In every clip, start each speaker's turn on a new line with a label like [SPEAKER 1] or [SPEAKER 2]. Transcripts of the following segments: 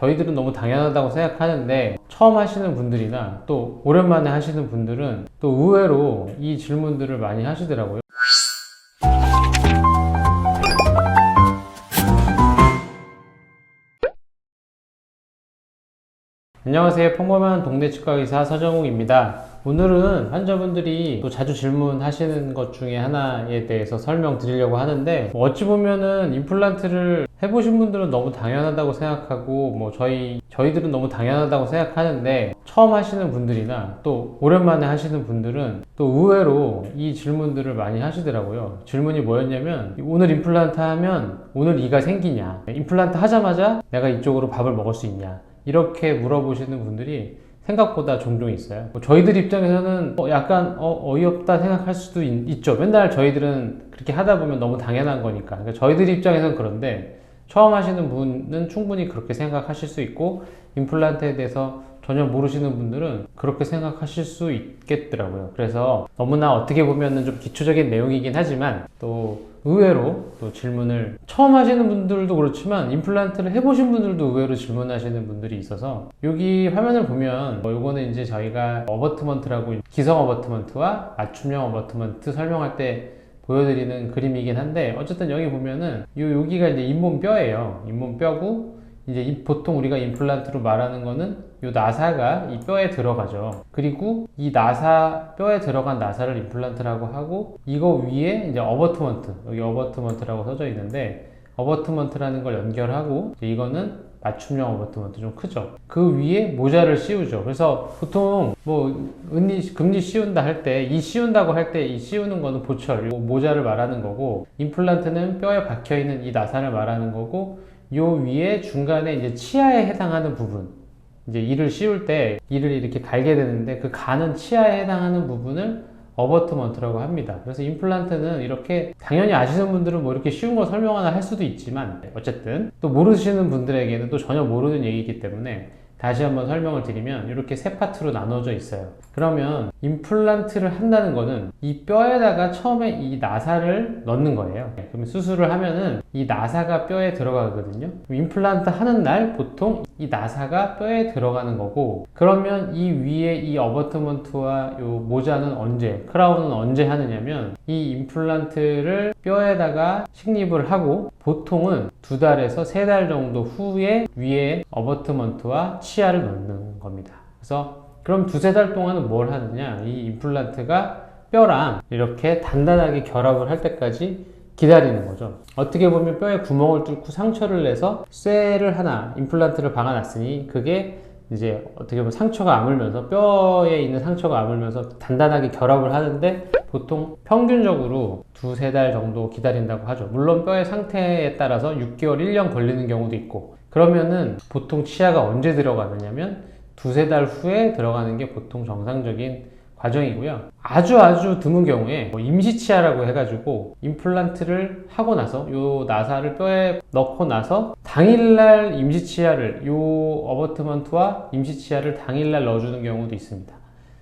[SPEAKER 1] 저희들은 너무 당연하다고 생각하는데 처음 하시는 분들이나 또 오랜만에 하시는 분들은 또 의외로 이 질문들을 많이 하시더라고요. 안녕하세요. 평범한 동네 치과 의사 서정욱입니다. 오늘은 환자분들이 또 자주 질문하시는 것 중에 하나에 대해서 설명드리려고 하는데, 어찌 보면은 임플란트를 해보신 분들은 너무 당연하다고 생각하고 저희들은 너무 당연하다고 생각하는데, 처음 하시는 분들이나 또 오랜만에 하시는 분들은 또 의외로 이 질문들을 많이 하시더라고요. 질문이 뭐였냐면, 오늘 임플란트 하면 오늘 이가 생기냐, 임플란트 하자마자 내가 이쪽으로 밥을 먹을 수 있냐, 이렇게 물어보시는 분들이 생각보다 종종 있어요. 저희들 입장에서는 약간 어이없다 생각할 수도 있죠. 맨날 저희들은 그렇게 하다 보면 너무 당연한 거니까. 그러니까 저희들 입장에서는 그런데, 처음 하시는 분은 충분히 그렇게 생각하실 수 있고, 임플란트에 대해서 전혀 모르시는 분들은 그렇게 생각하실 수 있겠더라고요. 그래서 너무나 어떻게 보면 좀 기초적인 내용이긴 하지만, 또 의외로 또 질문을 처음 하시는 분들도 그렇지만 임플란트를 해보신 분들도 의외로 질문하시는 분들이 있어서, 여기 화면을 보면 요거는 이제 저희가 어버트먼트라고 기성 어버트먼트와 맞춤형 어버트먼트 설명할 때 보여드리는 그림이긴 한데, 어쨌든 여기 보면은 여기가 이제 잇몸뼈예요. 잇몸뼈고, 이제 보통 우리가 임플란트로 말하는 거는 이 나사가 이 뼈에 들어가죠. 그리고 이 뼈에 들어간 나사를 임플란트라고 하고, 이거 위에 이제 어버트먼트, 여기 어버트먼트라고 써져 있는데, 어버트먼트라는 걸 연결하고, 이거는 맞춤형 어버트먼트, 좀 크죠. 그 위에 모자를 씌우죠. 그래서 보통 금리 씌운다 할 때, 이 씌운다고 할 때 이 씌우는 거는 보철, 요 모자를 말하는 거고, 임플란트는 뼈에 박혀 있는 이 나사를 말하는 거고, 요 위에 중간에 이제 치아에 해당하는 부분, 이제 이를 씌울 때 이를 이렇게 갈게 되는데, 그 가는 치아에 해당하는 부분을 어버트먼트라고 합니다. 그래서 임플란트는 이렇게, 당연히 아시는 분들은 이렇게 쉬운 거 설명 하나 할 수도 있지만, 어쨌든 또 모르시는 분들에게는 또 전혀 모르는 얘기이기 때문에 다시 한번 설명을 드리면, 이렇게 세 파트로 나눠져 있어요. 그러면 임플란트를 한다는 거는 이 뼈에다가 처음에 이 나사를 넣는 거예요. 그러면 수술을 하면은 이 나사가 뼈에 들어가거든요. 임플란트 하는 날 보통 이 나사가 뼈에 들어가는 거고, 그러면 이 위에 이 어버트먼트와 요 모자는 크라운은 언제 하느냐면, 이 임플란트를 뼈에다가 식립을 하고 보통은 2달에서 3달 정도 후에 위에 어버트먼트와 치아를 넣는 겁니다. 그래서 그럼 2-3달 동안은 뭘 하느냐, 이 임플란트가 뼈랑 이렇게 단단하게 결합을 할 때까지 기다리는 거죠. 어떻게 보면 뼈에 구멍을 뚫고 상처를 내서 쇠를 하나, 임플란트를 박아놨으니, 그게 이제 어떻게 보면 상처가 아물면서, 뼈에 있는 상처가 아물면서 단단하게 결합을 하는데, 보통 평균적으로 2-3달 정도 기다린다고 하죠. 물론 뼈의 상태에 따라서 6개월, 1년 걸리는 경우도 있고. 그러면은 보통 치아가 언제 들어가느냐면 2-3달 후에 들어가는 게 보통 정상적인 과정이고요. 아주 드문 경우에 임시치아라고 해가지고, 임플란트를 하고 나서 요 나사를 뼈에 넣고 나서 당일날 임시치아를, 요 어버트먼트와 임시치아를 당일날 넣어주는 경우도 있습니다.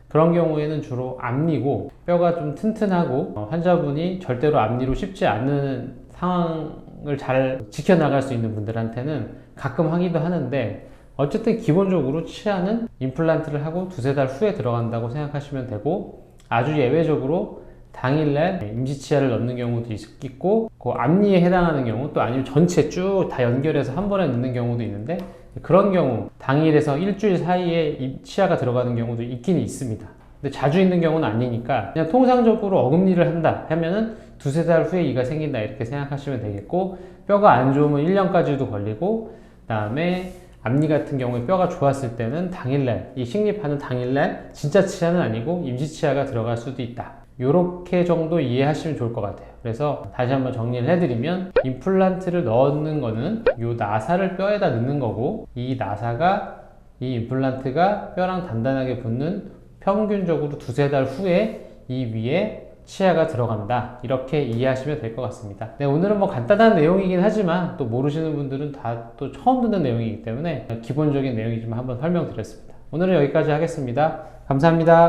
[SPEAKER 1] 그런 경우에는 주로 앞니고, 뼈가 좀 튼튼하고 환자분이 절대로 앞니로 씹지 않는 상황을 잘 지켜나갈 수 있는 분들한테는 가끔 하기도 하는데, 어쨌든 기본적으로 치아는 임플란트를 하고 2-3달 후에 들어간다고 생각하시면 되고, 아주 예외적으로 당일날 임시치아를 넣는 경우도 있고, 그 앞니에 해당하는 경우, 또 아니면 전체 쭉 다 연결해서 한 번에 넣는 경우도 있는데, 그런 경우 당일에서 일주일 사이에 치아가 들어가는 경우도 있긴 있습니다. 근데 자주 있는 경우는 아니니까, 그냥 통상적으로 어금니를 한다 하면은 2-3달 후에 이가 생긴다, 이렇게 생각하시면 되겠고, 뼈가 안 좋으면 1년까지도 걸리고, 그 다음에 앞니 같은 경우에 뼈가 좋았을 때는 당일날, 이 식립하는 당일날 진짜 치아는 아니고 임시치아가 들어갈 수도 있다. 요렇게 정도 이해하시면 좋을 것 같아요. 그래서 다시 한번 정리를 해드리면, 임플란트를 넣는 거는 요 나사를 뼈에다 넣는 거고, 이 임플란트가 뼈랑 단단하게 붙는 평균적으로 2-3달 후에 이 위에 치아가 들어간다, 이렇게 이해하시면 될 것 같습니다. 네, 오늘은 간단한 내용이긴 하지만 또 모르시는 분들은 다 또 처음 듣는 내용이기 때문에 기본적인 내용이지만 한번 설명드렸습니다. 오늘은 여기까지 하겠습니다. 감사합니다.